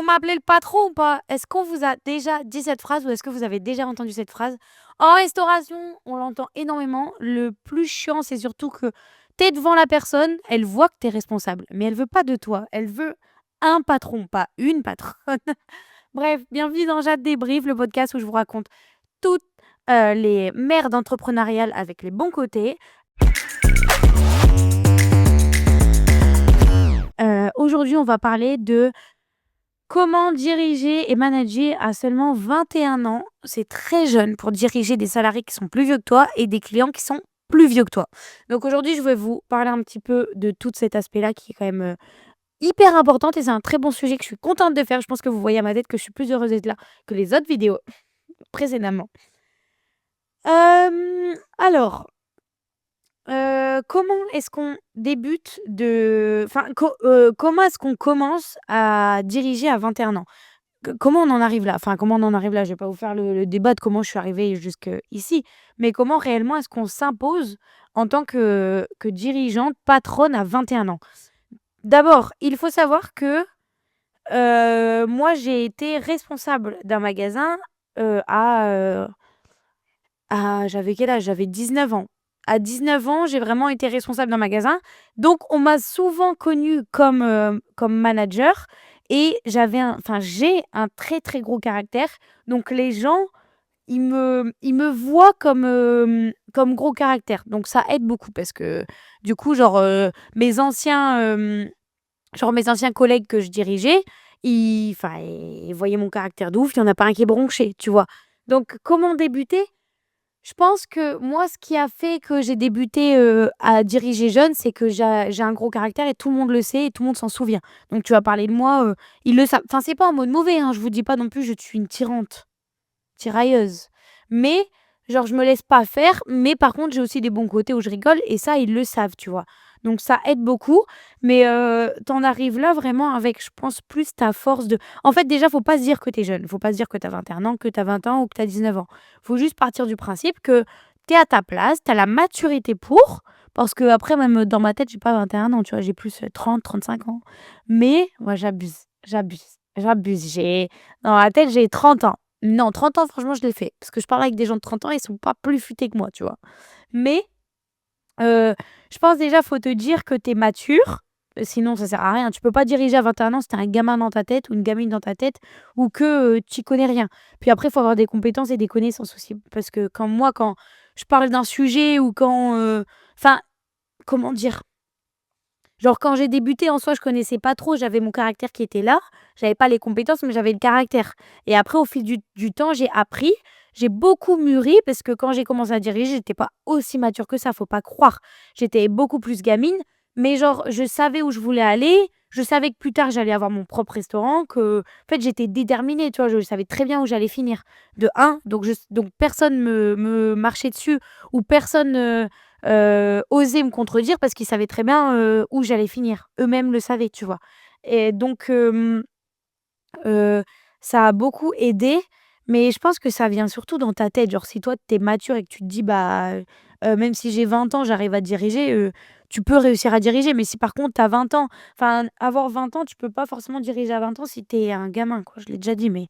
m'appeler le patron ou pas? Est-ce qu'on vous a déjà dit cette phrase ou est-ce que vous avez déjà entendu cette phrase? En restauration, on l'entend énormément. Le plus chiant, c'est surtout que tu es devant la personne, elle voit que tu es responsable, mais elle veut pas de toi. Elle veut un patron, pas une patronne. Bref, bienvenue dans Jade Débrief, le podcast où je vous raconte toutes, les merdes entrepreneuriales avec les bons côtés. Aujourd'hui, on va parler de comment diriger et manager à seulement 21 ans. C'est très jeune pour diriger des salariés qui sont plus vieux que toi et des clients qui sont plus vieux que toi. Donc aujourd'hui, je vais vous parler un petit peu de tout cet aspect-là qui est quand même, hyper important et c'est un très bon sujet que je suis contente de faire. Je pense que vous voyez à ma tête que je suis plus heureuse d'être là que les autres vidéos précédemment. Alors, comment est-ce qu'on débute comment est-ce qu'on commence à diriger à 21 ans? Comment on en arrive là? Enfin, comment on en arrive là? Je vais pas vous faire le débat de comment je suis arrivée jusqu'ici, mais comment réellement est-ce qu'on s'impose en tant que dirigeante, patronne à 21 ans? D'abord, il faut savoir que, moi j'ai été responsable d'un magasin, j'avais quel âge? J'avais 19 ans. À 19 ans, j'ai vraiment été responsable d'un magasin. Donc on m'a souvent connue comme manager et j'ai un très, très gros caractère. Donc les gens, ils me voient comme gros caractère. Donc ça aide beaucoup parce que du coup, mes anciens collègues que je dirigeais, ils voyaient mon caractère de ouf, il y en a pas un qui est bronché, tu vois? Donc comment débuter? Je pense que moi, ce qui a fait que j'ai débuté, à diriger jeune, c'est que j'ai un gros caractère et tout le monde le sait et tout le monde s'en souvient. Donc tu vas parler de moi, ils le savent. Enfin, c'est pas en mode mauvais, hein, je vous dis pas non plus je suis une tirailleuse. Mais genre je me laisse pas faire, mais par contre, j'ai aussi des bons côtés où je rigole et ça, ils le savent, tu vois? Donc ça aide beaucoup, mais tu arrives là vraiment avec, je pense, plus ta force de en fait, déjà, faut pas se dire que tu es jeune. Faut pas se dire que tu as 21 ans, que tu as 20 ans ou que tu as 19 ans. Faut juste partir du principe que tu es à ta place, tu as la maturité pour, parce qu'après même, dans ma tête, j'ai pas 21 ans, tu vois? J'ai plus, 30-35 ans. Mais moi, j'abuse. Dans ma tête, j'ai 30 ans. Non, 30 ans, franchement, je l'ai fait. Parce que je parle avec des gens de 30 ans, ils sont pas plus futés que moi, tu vois? Mais, heu, je pense déjà, faut te dire que tu es mature, sinon ça sert à rien. Tu peux pas diriger à 21 ans si tu un gamin dans ta tête ou une gamine dans ta tête ou que, tu y connais rien. Puis après, il faut avoir des compétences et des connaissances aussi. Parce que quand je parle d'un sujet ou enfin, comment dire? Genre quand j'ai débuté, en soi, je connaissais pas trop, j'avais mon caractère qui était là, j'avais pas les compétences, mais j'avais le caractère et après au fil du temps, j'ai appris, j'ai beaucoup mûri parce que quand j'ai commencé à diriger, j'étais pas aussi mature que ça, faut pas croire. J'étais beaucoup plus gamine, mais genre je savais où je voulais aller, je savais que plus tard j'allais avoir mon propre restaurant, en fait, j'étais déterminée, tu vois? Je savais très bien où j'allais finir. De un, donc personne me marchait dessus ou personne, oser me contredire parce qu'ils savaient très bien, où j'allais finir. Eux-mêmes le savaient, tu vois? Et donc heu, ça a beaucoup aidé, mais je pense que ça vient surtout dans ta tête. Genre si toi tu es mature et que tu te dis: «Bah, même si j'ai 20 ans, j'arrive à diriger», tu peux réussir à diriger. Mais si par contre tu as 20 ans, enfin avoir 20 ans, tu peux pas forcément diriger à 20 ans si tu es un gamin, quoi. Je l'ai déjà dit, mais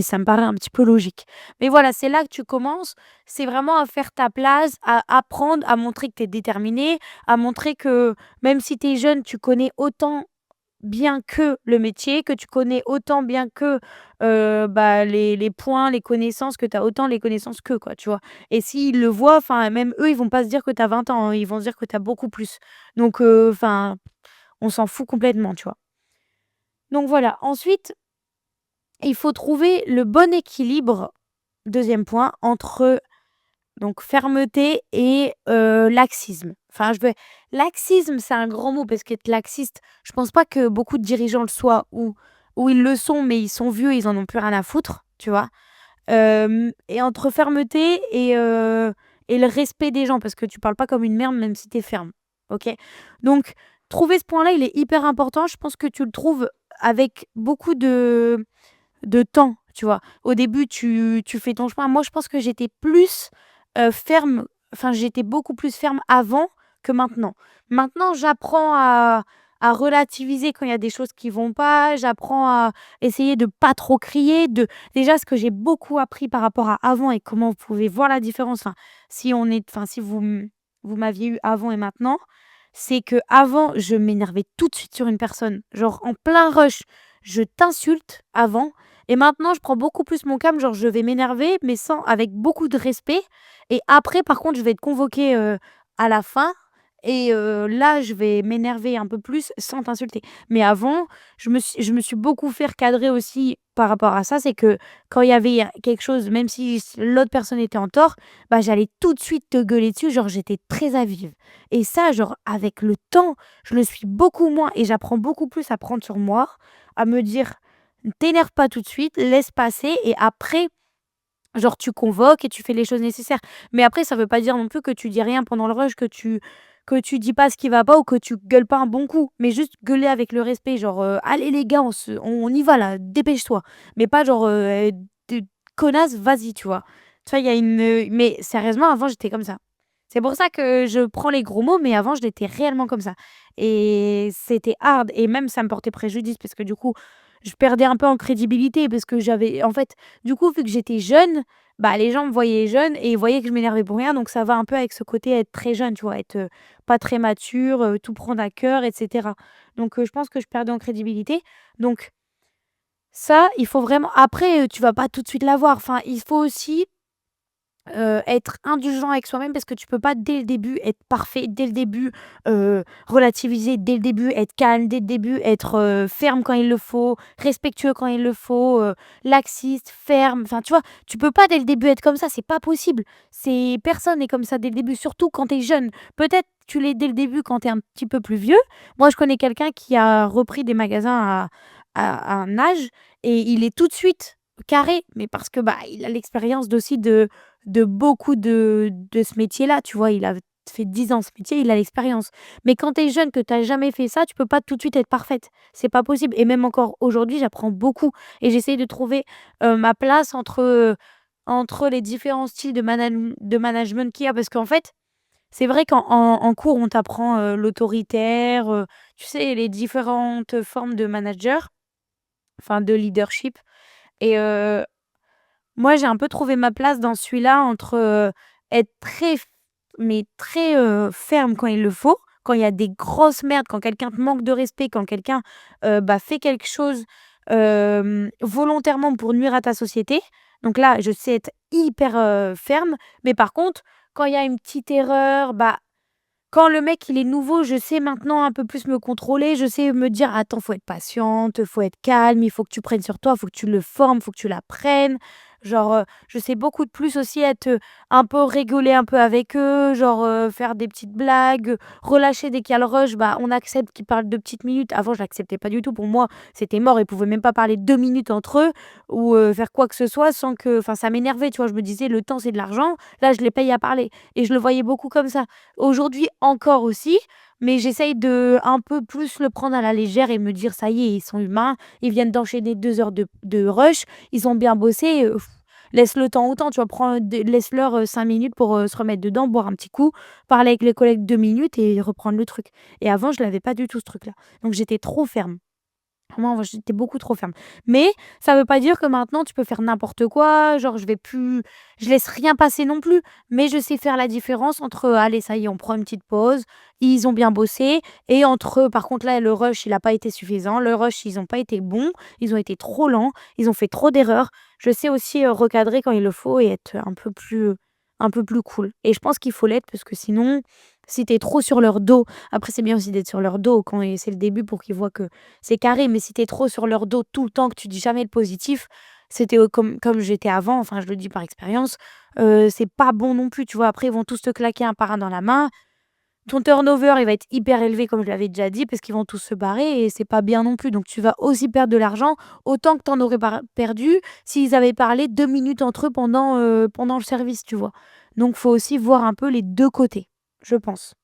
ça me paraît un petit peu logique. Mais voilà, c'est là que tu commences, c'est vraiment à faire ta place, à apprendre, à montrer que tu es déterminé, à montrer que même si tu es jeune, tu connais autant bien que le métier, que tu connais autant bien que, bah, les points, les connaissances, que tu as autant les connaissances qu'eux, quoi, tu vois? Et s'ils le voient, enfin, même eux, ils vont pas se dire que tu as 20 ans, hein, ils vont se dire que tu as beaucoup plus. Donc enfin, on s'en fout complètement, tu vois? Donc voilà. Ensuite, il faut trouver le bon équilibre, deuxième point, entre donc fermeté et laxisme. Laxisme, c'est un grand mot parce qu'être laxiste, je pense pas que beaucoup de dirigeants le soient ou ils le sont, mais ils sont vieux, ils en ont plus rien à foutre, tu vois? Et entre fermeté et le respect des gens parce que tu parles pas comme une merde même si tu es ferme, OK? Donc trouver ce point-là, il est hyper important. Je pense que tu le trouves avec beaucoup de temps, tu vois? Au début, tu fais ton chemin. Moi, je pense que j'étais plus, ferme, enfin, j'étais beaucoup plus ferme avant que maintenant. Maintenant, j'apprends à relativiser quand il y a des choses qui vont pas, j'apprends à essayer de pas trop crier, de déjà ce que j'ai beaucoup appris par rapport à avant et comment vous pouvez voir la différence, si vous m'aviez eu avant et maintenant, c'est que avant je m'énervais tout de suite sur une personne. Genre en plein rush, je t'insulte avant et maintenant je prends beaucoup plus mon calme, genre je vais m'énerver mais sans avec beaucoup de respect et après par contre je vais te convoquer, à la fin et là je vais m'énerver un peu plus sans t'insulter. Mais avant, je me suis beaucoup fait recadrer aussi par rapport à ça. C'est que quand il y avait quelque chose, même si l'autre personne était en tort, bah, j'allais tout de suite te gueuler dessus, genre j'étais très à vive. Et ça, genre avec le temps, je le suis beaucoup moins et j'apprends beaucoup plus à prendre sur moi, à me dire: «T'énerve pas tout de suite, laisse passer et après, genre tu convoques et tu fais les choses nécessaires». Mais après, ça veut pas dire non plus que tu dis rien pendant le rush, que tu dis pas ce qui va pas ou que tu gueules pas un bon coup, mais juste gueuler avec le respect, genre, «Allez les gars, on y va là, dépêche-toi». Mais pas genre, «De connasse, vas-y», tu vois? Tu vois, il y a mais sérieusement, avant, j'étais comme ça. C'est pour ça que je prends les gros mots, mais avant, je l'étais réellement comme ça et c'était hard et même ça me portait préjudice parce que du coup, je perdais un peu en crédibilité parce que j'avais en fait, du coup, vu que j'étais jeune, bah, les gens me voyaient jeune et ils voyaient que je m'énervais pour rien, donc ça va un peu avec ce côté être très jeune, tu vois? Être, pas très mature, tout prendre à cœur et cetera. Donc je pense que je perdais en crédibilité. Donc ça, il faut vraiment après, tu vas pas tout de suite l'avoir. Enfin, il faut aussi être indulgent avec soi-même parce que tu peux pas dès le début être parfait, dès le début, relativiser, dès le début être calme, dès le début être, ferme quand il le faut, respectueux quand il le faut, laxiste, ferme, enfin, tu vois? Tu peux pas dès le début être comme ça, c'est pas possible. C'est personne n'est comme ça dès le début, surtout quand tu es jeune. Peut-être tu l'es dès le début quand tu es un petit peu plus vieux. Moi, je connais quelqu'un qui a repris des magasins à un âge et il est tout de suite carré, mais parce que, bah, il a l'expérience d'aussi de beaucoup de ce métier-là, tu vois? Il a fait 10 ans ce métier, il a l'expérience. Mais quand tu es jeune, que tu as jamais fait ça, tu peux pas tout de suite être parfaite. C'est pas possible et même encore aujourd'hui, j'apprends beaucoup et j'essaye de trouver, ma place entre les différents styles de management qu'il y a. Parce qu'en fait, c'est vrai qu'en cours, on t'apprend, l'autoritaire, tu sais, les différentes formes de manager, enfin de leadership et moi, j'ai un peu trouvé ma place dans celui-là entre, être très f mais très, ferme quand il le faut, quand il y a des grosses merdes, quand quelqu'un te manque de respect, quand quelqu'un, bah, fait quelque chose, volontairement pour nuire à ta société. Donc là, je sais être hyper, ferme, mais par contre, quand il y a une petite erreur, bah, quand le mec, il est nouveau, je sais maintenant un peu plus me contrôler. Je sais me dire: «Attends, faut être patiente, faut être calme, il faut que tu prennes sur toi, faut que tu le formes, faut que tu l'apprennes». Genre, je sais beaucoup de plus aussi être, un peu rigoler un peu avec eux, genre, faire des petites blagues, relâcher dès qu'il y a le rush, bah, on accepte qu'ils parlent 2 petites minutes. Avant, je l'acceptais pas du tout. Pour moi, c'était mort. Ils pouvaient même pas parler 2 minutes entre eux ou, faire quoi que ce soit sans que enfin, ça m'énervait, tu vois? Je me disais: «Le temps, c'est de l'argent. Là, je les paye à parler» et je le voyais beaucoup comme ça. Aujourd'hui encore aussi, mais j'essaye de un peu plus le prendre à la légère et me dire: «Ça y est, ils sont humains, ils viennent d'enchaîner 2 heures de rush, ils ont bien bossé, laisse le temps au temps», tu vois? Laisse-leur, 5 minutes pour, se remettre dedans, boire un petit coup, parler avec les collègues 2 minutes et reprendre le truc et avant, je l'avais pas du tout ce truc-là, donc j'étais trop ferme. Moi, j'étais beaucoup trop ferme. Mais ça veut pas dire que maintenant tu peux faire n'importe quoi, genre je laisse rien passer non plus, mais je sais faire la différence entre, allez ça y est, on prend une petite pause, ils ont bien bossé et entre, par contre là, le rush, il a pas été suffisant, le rush, ils ont pas été bons, ils ont été trop lents, ils ont fait trop d'erreurs. Je sais aussi, recadrer quand il le faut et être un peu plus cool et je pense qu'il faut l'être parce que sinon, si tu es trop sur leur dos après c'est bien aussi d'être sur leur dos quand c'est le début pour qu'ils voient que c'est carré, mais si tu es trop sur leur dos tout le temps, que tu dis jamais le positif, c'était, comme j'étais avant, enfin je le dis par expérience, c'est pas bon non plus, tu vois? Après ils vont tous te claquer un par un dans la main. Ton turnover, il va être hyper élevé comme je l'avais déjà dit parce qu'ils vont tous se barrer et c'est pas bien non plus. Donc tu vas aussi perdre de l'argent autant que tu en aurais perdu s'ils avaient parlé 2 minutes entre eux pendant le service, tu vois? Donc faut aussi voir un peu les 2 côtés, je pense.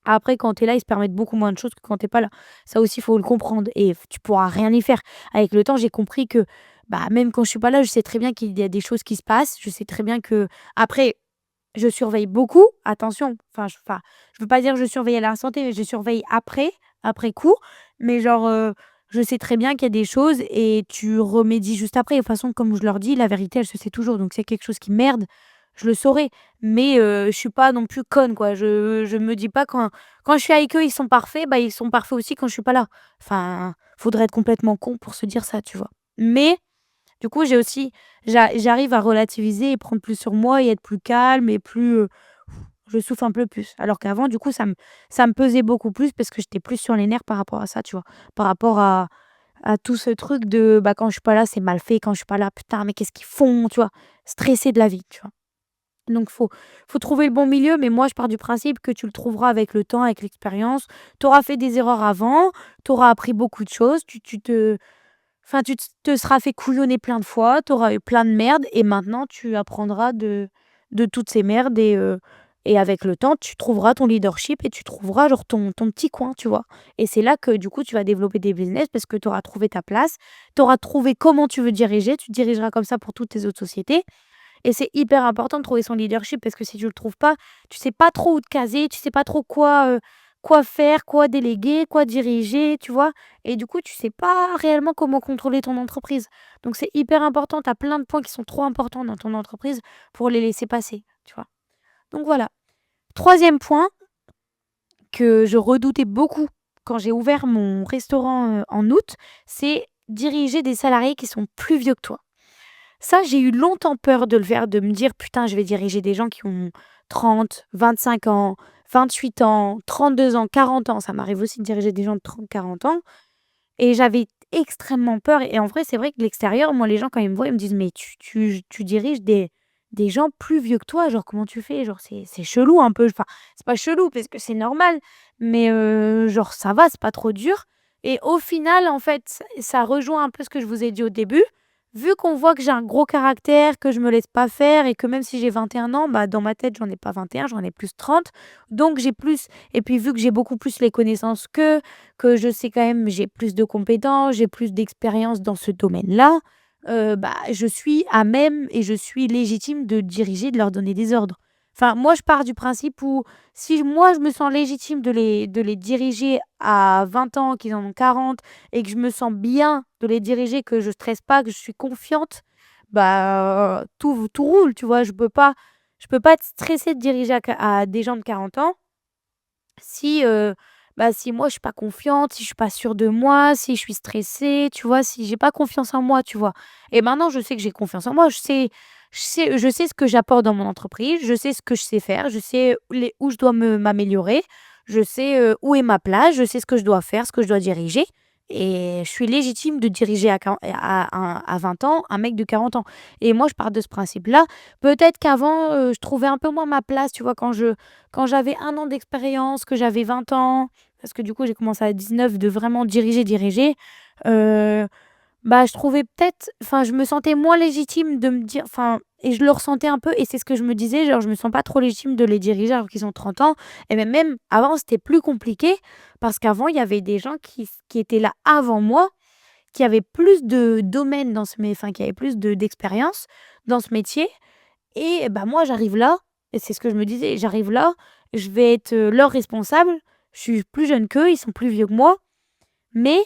Après, quand tu es là, ils se permettent beaucoup moins de choses que quand tu es pas là. Ça aussi, il faut le comprendre et tu pourras rien y faire. Avec le temps, j'ai compris que, bah, même quand je suis pas là, je sais très bien qu'il y a des choses qui se passent. Je sais très bien que après, je surveille beaucoup, attention, enfin, je veux pas dire que je surveille à l'instant T, mais je surveille après, après coup, mais genre, je sais très bien qu'il y a des choses et tu remédies juste après. De toute façon, comme je leur dis, la vérité, elle se sait toujours. Donc s'il y a quelque chose qui merde, je le saurai. Mais je suis pas non plus conne, quoi. Je me dis pas quand je suis avec eux, ils sont parfaits, bah, ils sont parfaits aussi quand je suis pas là. Enfin, faudrait être complètement con pour se dire ça, tu vois? Mais du coup, j'ai aussi j'arrive à relativiser et prendre plus sur moi et être plus calme et plus, je souffle un peu plus. Alors qu'avant, du coup, ça me pesait beaucoup plus parce que j'étais plus sur les nerfs par rapport à ça, tu vois? Par rapport à tout ce truc de, bah, quand je suis pas là, c'est mal fait, quand je suis pas là, putain, mais qu'est-ce qu'ils font, tu vois? Stressée de la vie, tu vois? Donc faut trouver le bon milieu, mais moi, je pars du principe que tu le trouveras avec le temps, avec l'expérience. Tu auras fait des erreurs avant, tu auras appris beaucoup de choses, tu te seras fait couillonner plein de fois, tu auras eu plein de merde et maintenant tu apprendras de toutes ces merdes et avec le temps, tu trouveras ton leadership et tu trouveras genre ton petit coin, tu vois? Et c'est là que du coup, tu vas développer des business parce que tu auras trouvé ta place, tu auras trouvé comment tu veux diriger, tu dirigeras comme ça pour toutes tes autres sociétés et c'est hyper important de trouver son leadership parce que si tu le trouves pas, tu sais pas trop où te caser, tu sais pas trop quoi faire, quoi déléguer, quoi diriger, tu vois? Et du coup, tu sais pas réellement comment contrôler ton entreprise. Donc c'est hyper important, tu as plein de points qui sont trop importants dans ton entreprise pour les laisser passer, tu vois? Donc voilà. Troisième point que je redoutais beaucoup quand j'ai ouvert mon restaurant, en août, c'est diriger des salariés qui sont plus vieux que toi. Ça, j'ai eu longtemps peur de le faire, de me dire: «Putain, je vais diriger des gens qui ont 30, 25 ans, 28 ans, 32 ans, 40 ans». Ça m'arrive aussi de diriger des gens de 30, 40 ans et j'avais extrêmement peur et en vrai, c'est vrai que de l'extérieur, moi, les gens, quand ils me voient, ils me disent: «Mais tu diriges des gens plus vieux que toi, genre, comment tu fais?» Genre, c'est chelou un peu. Enfin, c'est pas chelou parce que c'est normal, mais genre, ça va, c'est pas trop dur et au final, en fait, ça rejoint un peu ce que je vous ai dit au début. Vu qu'on voit que j'ai un gros caractère, que je me laisse pas faire et que même si j'ai 21 ans, bah, dans ma tête, j'en ai pas 21, j'en ai plus 30. Donc j'ai plus et puis vu que j'ai beaucoup plus les connaissances que je sais quand même j'ai plus de compétences, j'ai plus d'expérience dans ce domaine-là, bah, je suis à même et je suis légitime de diriger, de leur donner des ordres. Enfin, moi, je pars du principe où si moi, je me sens légitime de les diriger à 20 ans, qu'ils en ont 40 et que je me sens bien de les diriger, que je stresse pas, que je suis confiante, bah, tout roule, tu vois? Je peux pas être stressée de diriger à des gens de 40 ans si, bah, si moi je suis pas confiante, si je suis pas sûre de moi, si je suis stressée, tu vois? Si j'ai pas confiance en moi, tu vois? Et maintenant je sais que j'ai confiance en moi, je sais ce que j'apporte dans mon entreprise, je sais ce que je sais faire, je sais où je dois m'améliorer, je sais, où est ma place, je sais ce que je dois faire, ce que je dois diriger et je suis légitime de diriger à 20 ans un mec de 40 ans et moi je pars de ce principe-là. Peut-être qu'avant, je trouvais un peu moins ma place, tu vois? Quand j'avais 1 an d'expérience, que j'avais 20 ans, parce que du coup j'ai commencé à 19 de vraiment diriger, heu, bah, je trouvais peut-être enfin je me sentais moins légitime de me dire enfin et je le ressentais un peu et c'est ce que je me disais, genre je me sens pas trop légitime de les diriger alors qu'ils ont 30 ans et même avant c'était plus compliqué parce qu'avant il y avait des gens qui étaient là avant moi, qui avaient plus de domaines dans ce mé enfin qui avaient plus d'expérience dans ce métier et bah, moi, j'arrive là et c'est ce que je me disais, j'arrive là, je vais être, leur responsable. Je suis plus jeune qu'eux, ils sont plus vieux que moi, mais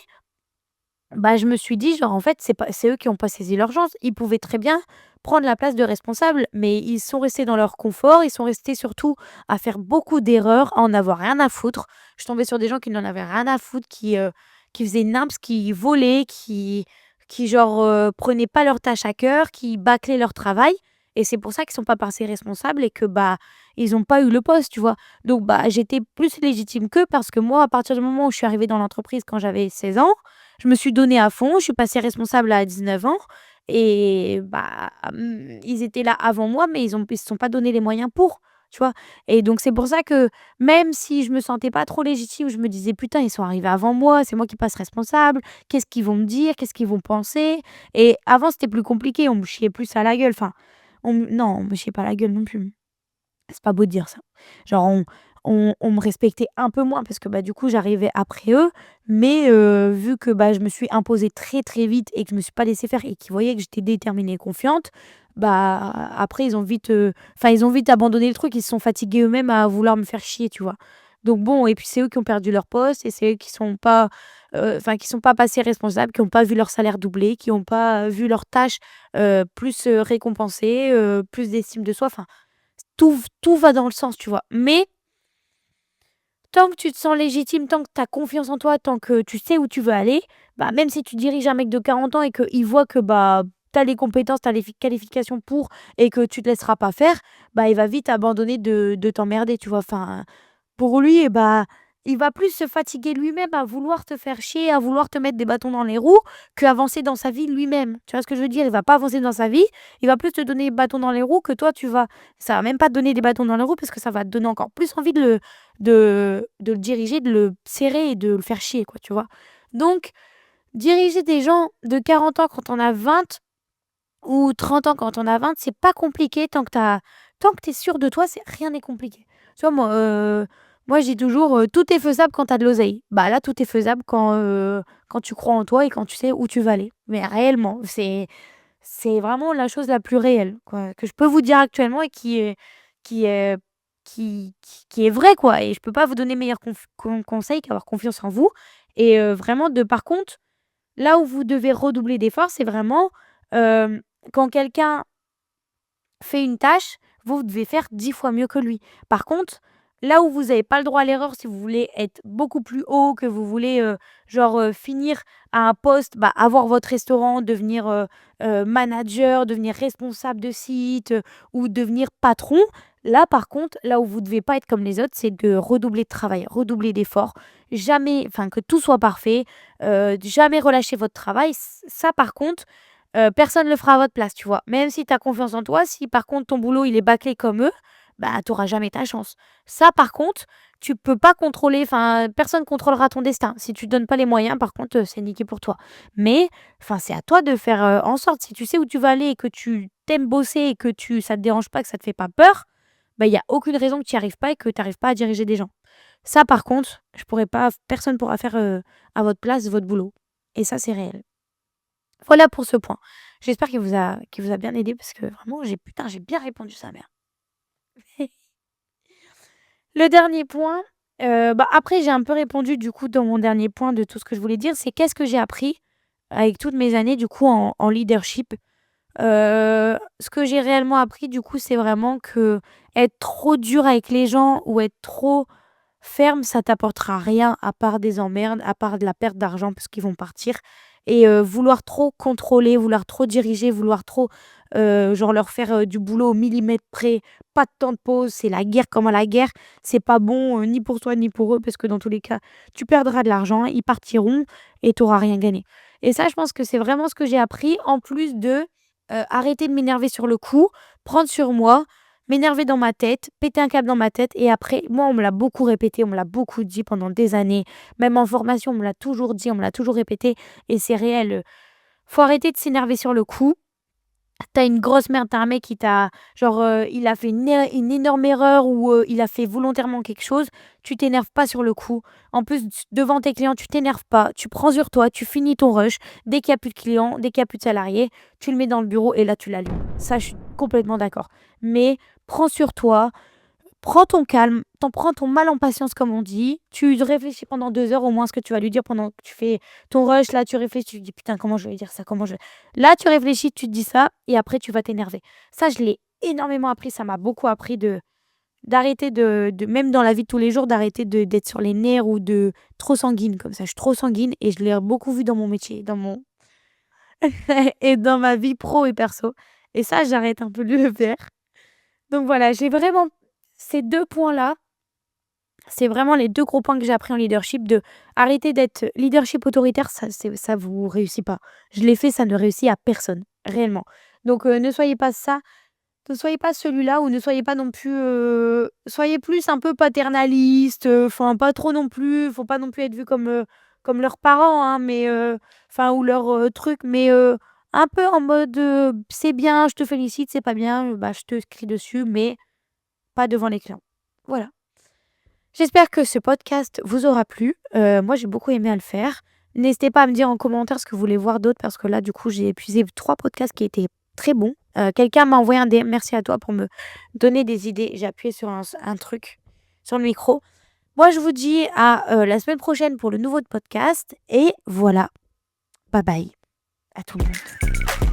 bah, je me suis dit genre: «En fait, c'est eux qui ont pas saisi l'urgence». Ils pouvaient très bien prendre la place de responsable, mais ils sont restés dans leur confort, ils sont restés surtout à faire beaucoup d'erreurs, à en avoir rien à foutre. Je tombais sur des gens qui n'en avaient rien à foutre, qui faisaient nimps, qui volaient, qui genre, prenaient pas leurs tâches à cœur, qui bâclaient leur travail et c'est pour ça qu'ils sont pas passés responsables et que, bah, ils ont pas eu le poste, tu vois? Donc, bah, j'étais plus légitime qu'eux parce que moi, à partir du moment où je suis arrivée dans l'entreprise quand j'avais 16 ans, je me suis donnée à fond, je suis passée responsable à 19 ans et bah, ils étaient là avant moi, mais ils se sont pas donné les moyens pour, tu vois? Et donc c'est pour ça que même si je me sentais pas trop légitime, je me disais: «Putain, ils sont arrivés avant moi, c'est moi qui passe responsable. Qu'est-ce qu'ils vont me dire? Qu'est-ce qu'ils vont penser?» Et avant, c'était plus compliqué, on me chiait plus à la gueule, enfin, non, on me chiait pas à la gueule non plus. C'est pas beau de dire ça. Genre on me respectait un peu moins parce que, bah, du coup, j'arrivais après eux, mais vu que, bah, je me suis imposée très, très vite et que je me suis pas laissée faire et qu'ils voyaient que j'étais déterminée et confiante, bah, après ils ont vite abandonné le truc. Ils se sont fatigués eux-mêmes à vouloir me faire chier, tu vois? Donc bon et puis c'est eux qui ont perdu leur poste et c'est eux qui sont pas, qui sont pas passés responsables, qui ont pas vu leur salaire doubler, qui ont pas, vu leurs tâches, plus, récompensées, plus d'estime de soi, enfin tout va dans le sens, tu vois? Mais tant que tu te sens légitime, tant que tu as confiance en toi, tant que tu sais où tu veux aller, bah, même si tu diriges un mec de 40 ans et qu'il voit que, bah, tu as les compétences, tu as les qualifications pour et que tu te laisseras pas faire, bah, il va vite abandonner de t'emmerder, tu vois? Enfin, pour lui et bah, il va plus se fatiguer lui-même à vouloir te faire chier, à vouloir te mettre des bâtons dans les roues, qu'avancer dans sa vie lui-même. Tu vois ce que je veux dire? Il va pas avancer dans sa vie, il va plus te donner des bâtons dans les roues que toi ça va même pas te donner des bâtons dans les roues parce que ça va te donner encore plus envie de le diriger, de le serrer et de le faire chier quoi, tu vois? Donc diriger des gens de 40 ans quand on a 20 ou 30 ans quand on a 20, c'est pas compliqué tant que tu es sûr de toi, rien n'est compliqué. Tu vois, moi, je dis toujours, «Tout est faisable quand tu as de l'oseille». Bah, là, tout est faisable quand tu crois en toi et quand tu sais où tu vas aller. Mais réellement, c'est vraiment la chose la plus réelle, quoi, que je peux vous dire actuellement et qui est qui est vraie, quoi et je peux pas vous donner meilleur conseil qu'avoir confiance en vous et vraiment par contre, là où vous devez redoubler d'efforts, c'est vraiment, quand quelqu'un fait une tâche, vous devez faire 10 fois mieux que lui. Par contre, là où vous avez pas le droit à l'erreur, si vous voulez être beaucoup plus haut, que vous voulez, finir à un poste, bah, avoir votre restaurant, devenir, manager, devenir responsable de site, ou devenir patron, là, par contre, là où vous devez pas être comme les autres, c'est de redoubler de travail, redoubler d'efforts. Jamais que tout soit parfait, jamais relâcher votre travail. Ça, par contre, personne le fera à votre place, tu vois? Même si tu as confiance en toi, si par contre ton boulot il est bâclé comme eux, bah, tu auras jamais ta chance. Ça par contre, tu peux pas contrôler, personne contrôlera ton destin. Si tu te donnes pas les moyens, par contre, c'est niqué pour toi. Mais, c'est à toi de faire, en sorte, si tu sais où tu vas aller et que tu t'aimes bosser et que ça te dérange pas, que ça te fait pas peur, bah, il y a aucune raison que tu y arrives pas et que tu arrives pas à diriger des gens. Ça par contre, je pourrais pas personne pourra faire, à votre place votre boulot et ça, c'est réel. Voilà pour ce point. J'espère qu'il vous a bien aidé parce que vraiment j'ai bien répondu sa mère. Le dernier point, après j'ai un peu répondu du coup dans mon dernier point de tout ce que je voulais dire, c'est qu'est-ce que j'ai appris avec toutes mes années du coup en leadership? Ce que j'ai réellement appris du coup, c'est vraiment que être trop dur avec les gens ou être trop ferme, ça t'apportera rien à part des emmerdes, à part de la perte d'argent parce qu'ils vont partir et vouloir trop contrôler, vouloir trop diriger, vouloir trop, genre leur faire, du boulot au millimètre près, pas de temps de pause, c'est la guerre comme à la guerre. C'est pas bon, ni pour toi ni pour eux parce que dans tous les cas, tu perdras de l'argent, ils partiront et tu auras rien gagné et ça, je pense que c'est vraiment ce que j'ai appris en plus de, arrêter de m'énerver sur le coup, prendre sur moi, m'énerver dans ma tête, péter un câble dans ma tête et après, moi, on me l'a beaucoup répété, on me l'a beaucoup dit pendant des années. Même en formation, on me l'a toujours dit, on me l'a toujours répété et c'est réel, faut arrêter de s'énerver sur le coup. T'as une grosse merde, t'as un mec qui t'a genre, il a fait une énorme erreur ou, il a fait volontairement quelque chose, tu t'énerves pas sur le coup. En plus, devant tes clients, tu t'énerves pas, tu prends sur toi, tu finis ton rush. Dès qu'il y a plus de clients, dès qu'il y a plus de salariés, tu le mets dans le bureau et là, tu l'allumes. Ça, je suis complètement d'accord. Mais prends sur toi, prends ton calme, prends ton mal en patience comme on dit. Tu réfléchis pendant 2 heures au moins ce que tu vas lui dire pendant que tu fais ton rush. Là, tu réfléchis, tu te dis: «Putain, comment je vais lui dire ça? Comment je» Là, tu réfléchis, tu te dis ça et après tu vas t'énerver. Ça, je l'ai énormément appris, ça m'a beaucoup appris d'arrêter de même dans la vie de tous les jours, d'arrêter d'être sur les nerfs ou de trop sanguine comme ça. Je suis trop sanguine et je l'ai beaucoup vu dans mon métier, dans mon et dans ma vie pro et perso et ça, j'arrête un peu de le faire. Donc voilà, j'ai vraiment ces 2 points-là. C'est vraiment les 2 gros points que j'ai appris en leadership, de arrêter d'être leadership autoritaire, ça vous réussit pas. Je l'ai fait, ça ne réussit à personne, réellement. Donc ne soyez pas ça, ne soyez pas celui-là ou ne soyez pas non plus, soyez plus un peu paternaliste, pas trop non plus, faut pas non plus être vu comme leurs parents, hein, mais ou leurs, trucs, mais un peu en mode, «C'est bien, je te félicite, c'est pas bien, bah, je te crie dessus, mais pas devant les clients». Voilà. J'espère que ce podcast vous aura plu. Moi, j'ai beaucoup aimé à le faire. N'hésitez pas à me dire en commentaire ce que vous voulez voir d'autre parce que là, du coup, j'ai épuisé 3 podcasts qui étaient très bons. Quelqu'un m'a envoyé un DM, merci à toi pour me donner des idées. J'ai appuyé sur un truc sur le micro. Moi, je vous dis à la semaine prochaine pour le nouveau podcast et voilà. Bye bye à tout le monde.